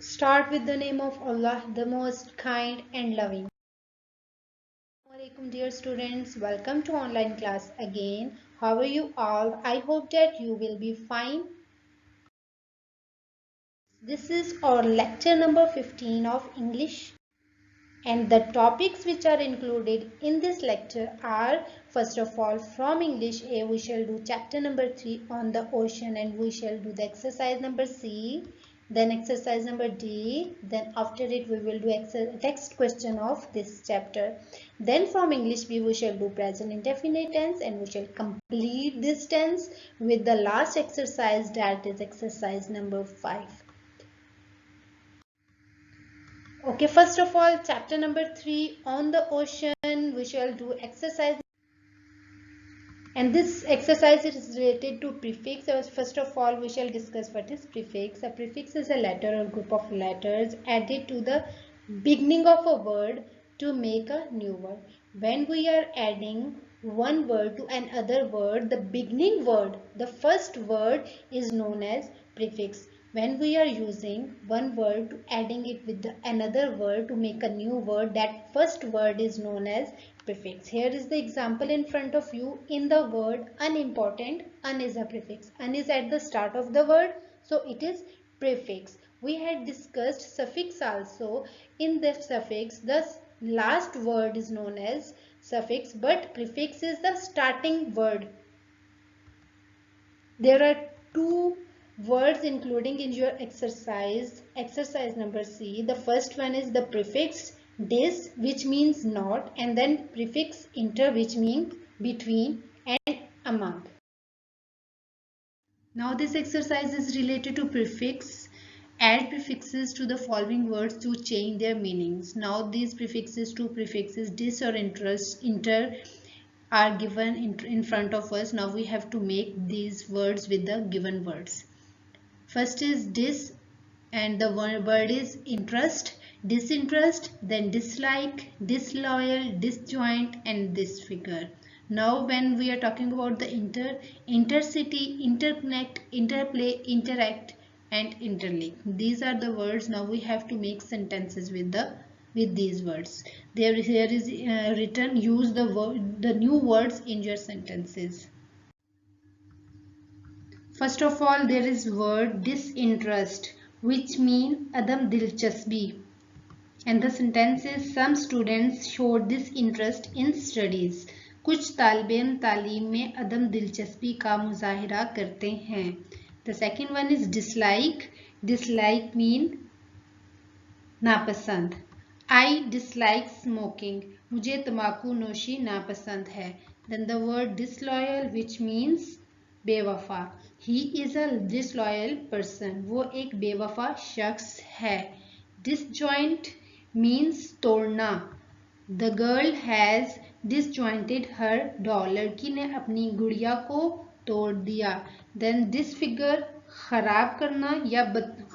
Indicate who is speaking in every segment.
Speaker 1: Start with the name of Allah, the most kind and loving. Assalamualaikum dear students, welcome to online class again. How are you all? I hope that you will be fine. This is our lecture number 15 of English. And the topics which are included in this lecture are, first of all, from English A we shall do chapter number 3 on the ocean, and we shall do the exercise number C, then exercise number D, then after it we will do text question of this chapter. Then from English B we shall do present indefinite tense, and we shall complete this tense with the last exercise, that is exercise number 5. Okay, first of all, chapter number 3 on the ocean, we shall do exercise. And this exercise is related to prefix. So first of all, we shall discuss what is prefix. A prefix is a letter or group of letters added to the beginning of a word to make a new word. When we are adding one word to another word, the beginning word, the first word is known as prefix. When we are using one word to adding it with another word to make a new word, that first word is known as prefix. Here is the example in front of you. In the word unimportant, un is a prefix. Un is at the start of the word, so it is prefix. We had discussed suffix also. In the suffix, the last word is known as suffix, but prefix is the starting word. There are two words including in your exercise number C. The first one is the prefix dis, which means not, and then prefix inter, which means between and among. Now this exercise is related to prefix. Add prefixes to the following words to change their meanings. Now these prefixes, two prefixes dis or interest, inter, are given in front of us. Now we have to make these words with the given words. First is dis, and the word is interest, disinterest, then dislike, disloyal, disjoint, and disfigure. Now when we are talking about the intercity, interconnect, interplay, interact, and interlink, these are the words. Now we have to make sentences with these words. Here is written, use the new words in your sentences. First of all, there is word disinterest, which means adam dilchaspi, and the sentence is, some students showed disinterest in studies. कुछ तालिब तालीम में अदम दिलचस्पी का मुजाहिरा करते हैं. The second one is dislike. Dislike mean नापसंद. I dislike smoking. मुझे तंबाकू नोशी नापसंद है. Then the word disloyal, which means बेवफा. He is a disloyal person. वो एक बेवफा शख्स है. Disjoint means तोड़ना. The girl has disjointed her doll. लड़की ने अपनी गुड़िया को तोड़ दिया. Then disfigure, खराब करना या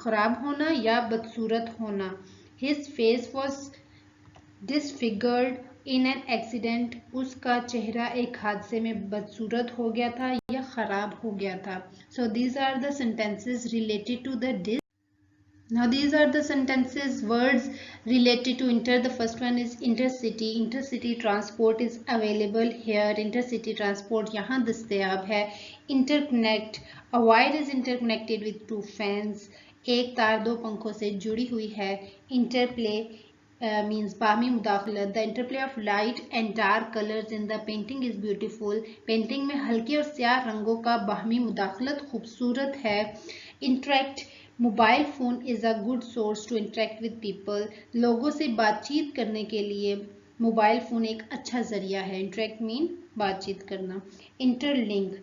Speaker 1: खराब होना या बदसूरत होना. His face was disfigured in an accident. उसका चेहरा एक हादसे में बदसूरत हो गया था या खराब हो गया था. So these are the sentences related to the dis. Now these are the sentences, words related to inter. The first one is intercity. Intercity transport is available here. Intercity transport यहाँ दस्तयाब है. Interconnect, a wire is interconnected with two fans. एक तार दो पंखों से जुड़ी हुई है. Interplay means बाहमी मुदाखलत. The interplay of light and dark colors in the painting is beautiful. Painting में हल्के और स्याह रंगों का बाहमी मुदाखलत खूबसूरत है. Interact, mobile phone is a good source to interact with people. लोगों से बातचीत करने के लिए मोबाइल फ़ोन एक अच्छा ज़रिया है. इंटरेक्ट मीन बातचीत करना. Interlink,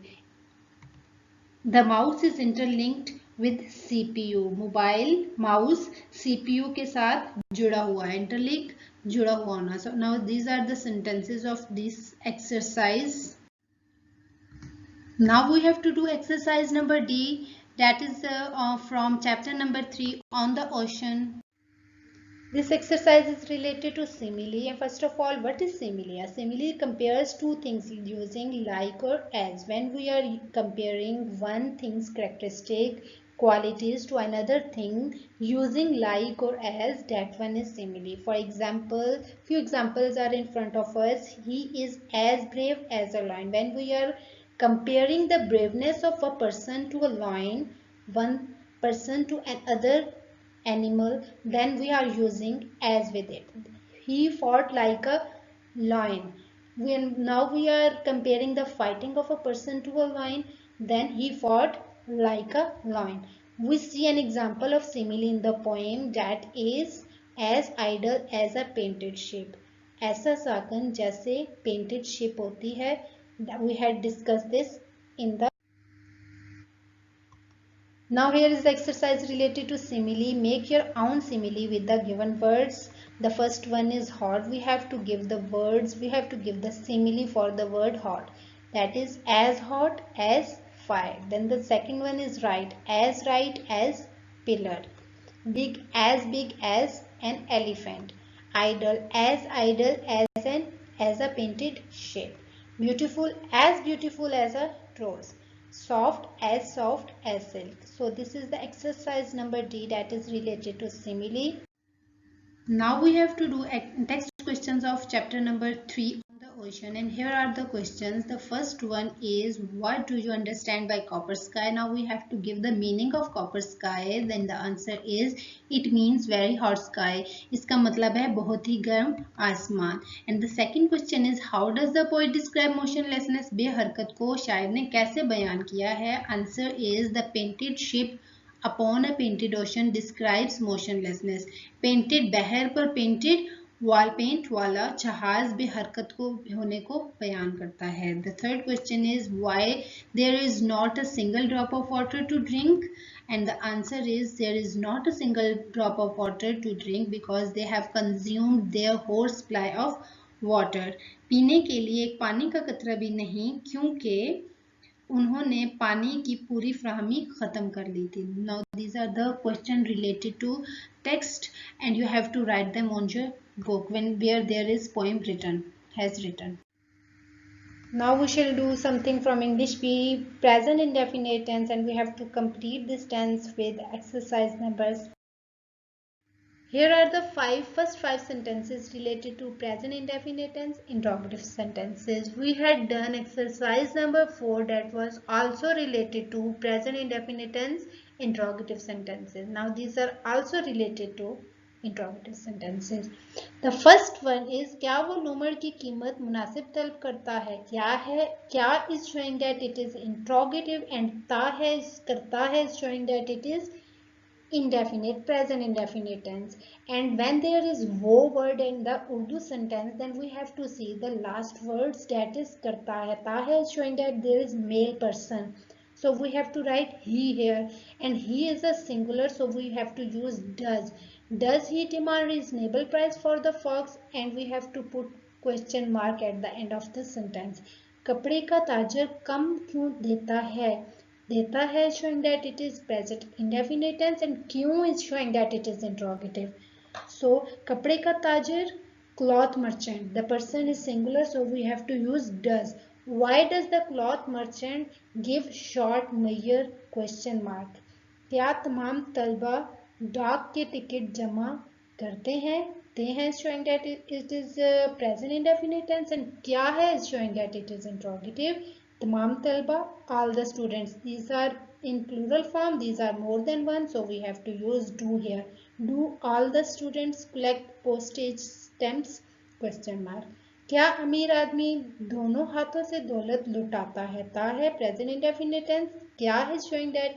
Speaker 1: the mouse is interlinked with CPU. Mobile mouse CPU के साथ जुड़ा हुआ है. इंटरलिंक, जुड़ा हुआ होना. So now these are the sentences of this exercise. Now we have to do exercise number D, that is from chapter number 3 on the ocean. This exercise is related to simile. And first of all, what is simile? A simile compares two things using like or as. When we are comparing one thing's characteristic, qualities to another thing using like or as, that one is simile. For example, few examples are in front of us. He is as brave as a lion. When we are comparing the braveness of a person to a lion, one person to another animal, then we are using as with it. He fought like a lion. Now we are comparing the fighting of a person to a lion, then he fought like a lion. We see an example of simile in the poem, that is as idle as a painted ship. ऐसा साकन जैसे painted ship होती है. We had discussed this in the. Now here is the exercise related to simile. Make your own simile with the given words. The first one is hot. We have to give the words. We have to give the simile for the word hot. That is as hot as fire. Then the second one is right as pillar. Big as an elephant. Idle as a painted ship. Beautiful as a rose. Soft as silk. So this is the exercise number D, that is related to simile. Now we have to do text questions of chapter number 3 on the ocean, and here are the questions. The first one is, what do you understand by copper sky? Now we have to give the meaning of copper sky. Then the answer is, it means very hot sky. इसका मतलब है बहुत ही गर्म आसमान. And the second question is, how does the poet describe motionlessness? बेहरकत को शायर ने कैसे बयान किया है? Answer is, the painted ship upon a painted ocean describes motionlessness. Painted बहर पर painted wall paint वाला जहाज बेहरकत को होने को बयान करता है. The third question is, why there is not a single drop of water to drink? And the answer is, there is not a single drop of water to drink because they have consumed their whole supply of water. पीने के लिए एक पानी का कतरा भी नहीं, क्योंकि उन्होंने पानी की पूरी फ्राहमी खत्म कर ली थी. Now these are the question related to text, and you have to write them on your book where there is poem has written. Now we shall do something from English P, present indefinite tense, and we have to complete this tense with exercise numbers. Here are the first five sentences related to present indefinite tense, interrogative sentences. We had done exercise number 4 that was also related to present indefinite tense, interrogative sentences. Now these are also related to interrogative sentences. The first one is, क्या वो नूमर की कीमत मुनासिब तलब करता है? क्या is showing that it is interrogative, and करता है is showing that it is indefinite, present indefinite tense. And when there is wo word in the Urdu sentence, then we have to see the last words, that is karta hai. Ta hai is showing that there is male person, so we have to write he here, and he is a singular, so we have to use does he demand reasonable price for the fox, and we have to put question mark at the end of the sentence. कपड़े का ताजर कम क्यों देता है showing that it is present indefinite tense, and क्यों is showing that it is interrogative. So कपड़े का ताजर, cloth merchant, the person is singular, so we have to use does. Why does the cloth merchant give short measure question mark? क्या तमाम तलबा डाक के ticket जमा करते हैं? They has showing that it is present indefinite tense, and क्या है is showing that it is interrogative. Tamam talba, all the students. These are in plural form. These are more than one, so we have to use do here. Do all the students collect postage stamps? Question mark. क्या अमीर आदमी दोनों हाथों से दौलत लुटाता है? ता है present indefinite tense. क्या is showing that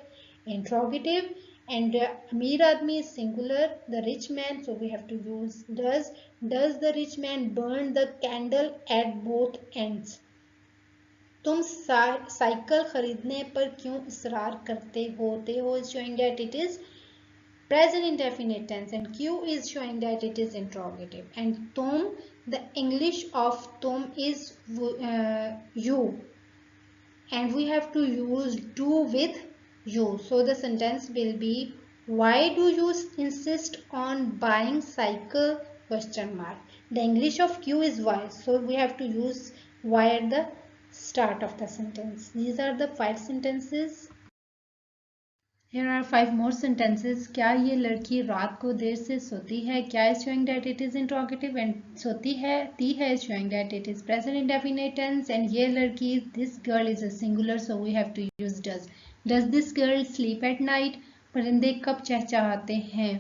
Speaker 1: interrogative, and अमीर आदमी is singular, the rich man, so we have to use does. Does the rich man burn the candle at both ends? तुम साइकिल खरीदने पर क्यों इसरार करते हो is showing that it is present indefinite tense, and Q is showing that it is interrogative. And तुम, the English of तुम is you, and we have to use do with you. So the sentence will be, why do you insist on buying cycle? Question mark. The English of Q is why, so we have to use why at the start of the sentence. These are the 5 sentences. Here are 5 more sentences. क्या ये लड़की रात को देर से सोती है? क्या is showing that it is interrogative and सोती है ती है is showing that it is present indefinite tense and ये लड़की this girl is a singular so we have to use does. Does this girl sleep at night? परिंदे कब चहचहाते हैं?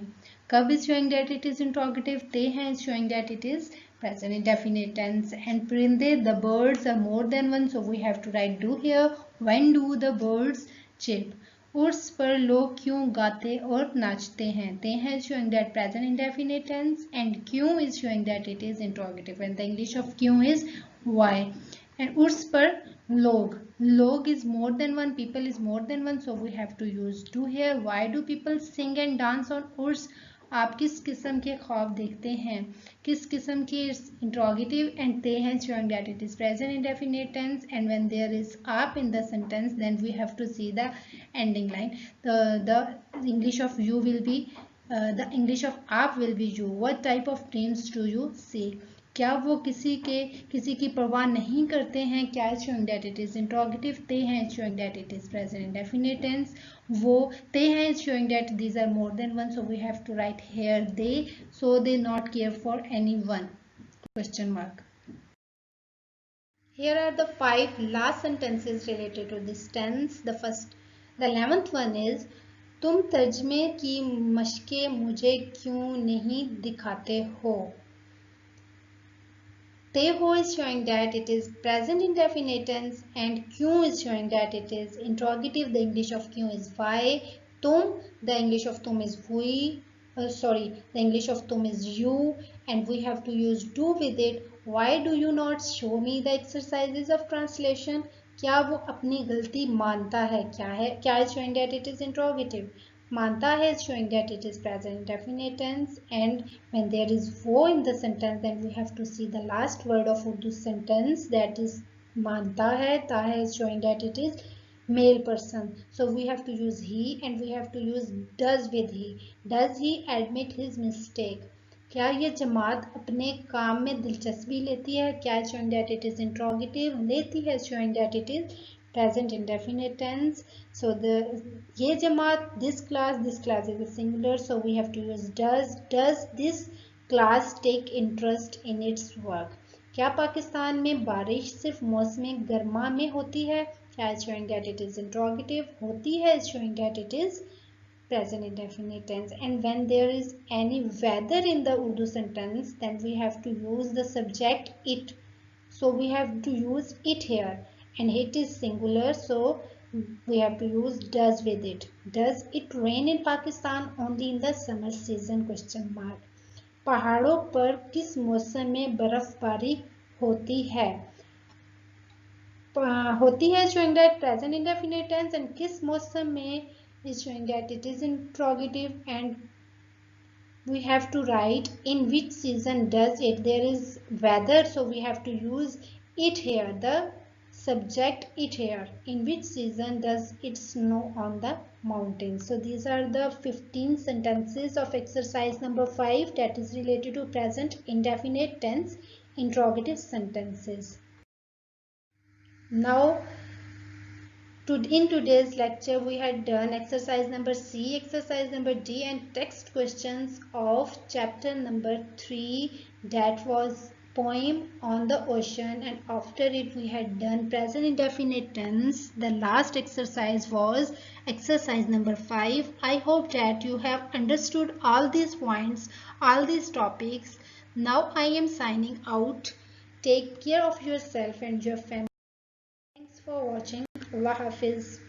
Speaker 1: कब is showing that it is interrogative. ते हैं is showing that it is present indefinite tense and परिंदे the birds are more than one so we have to write do here. When do the birds chirp? उर्स पर लोग क्यों गाते और नाचते हैं? They हैं showing that present indefinite tense and क्यों is showing that it is interrogative and the English of क्यों is why. And उर्स पर लोग is more than one, people is more than one so we have to use do here. Why do people sing and dance on उर्स? आप किस किस्म के ख्वाब देखते हैं? किस किस्म की interrogative and they हैं showing that it is present indefinite tense and when there is up in the sentence then we have to see the ending line. The English of you will be the English of up will be you. What type of dreams do you see? क्या वो किसी की परवाह नहीं करते हैं? क्या is showing that it is interrogative. they हैं showing that it is present indefinite tense. वो they हैं showing that these are more than one so we have to write here they so they not care for anyone question mark. Here are the 5 last sentences related to this tense. The 11th one is तुम तर्जमे की मशकें मुझे क्यों नहीं दिखाते हो? Te ho is showing that it is present indefinite tense and kyun is showing that it is interrogative. The English of kyun is why. Tum, the English of tum is we. The English of tum is you and we have to use do with it. Why do you not show me the exercises of translation? क्या वो अपनी गलती मानता है? क्या is showing that it is interrogative. मानता है is showing that it is present indefinite tense and when there is wo in the sentence then we have to see the last word of Urdu sentence that is मानता है. ता है is showing that it is male person so we have to use he and we have to use does with he. Does he admit his mistake? क्या ये जमात अपने काम में दिलचस्पी लेती है? क्या is showing that it is interrogative. लेती है is showing that it is present indefinite tense. So ये जमात this class is a singular so we have to use does. Does this class take interest in its work? क्या पाकिस्तान में बारिश सिर्फ मौसम गर्मा में होती है? क्या is showing that it is interrogative. होती है is showing that it is present indefinite tense and when there is any weather in the Urdu sentence then we have to use the subject it. So we have to use it here and it is singular so we have to use does with it. Does it rain in Pakistan only in the summer season question mark. पहाड़ों पर किस मौसम में बर्फबारी होती है? होती है showing that present indefinite tense and किस मौसम में is showing that it is interrogative and we have to write in which season does it. There is weather so we have to use it here. The subject it here. In which season does it snow on the mountains? So these are the 15 sentences of exercise number 5 that is related to present indefinite tense interrogative sentences. Now in today's lecture we had done exercise number C, exercise number D and text questions of chapter number 3 that was poem on the ocean and after it we had done present indefinite tense. The last exercise was exercise number 5. I hope that you have understood all these points, all these topics. Now I am signing out. Take care of yourself and your family. Thanks for watching. Allah Hafiz.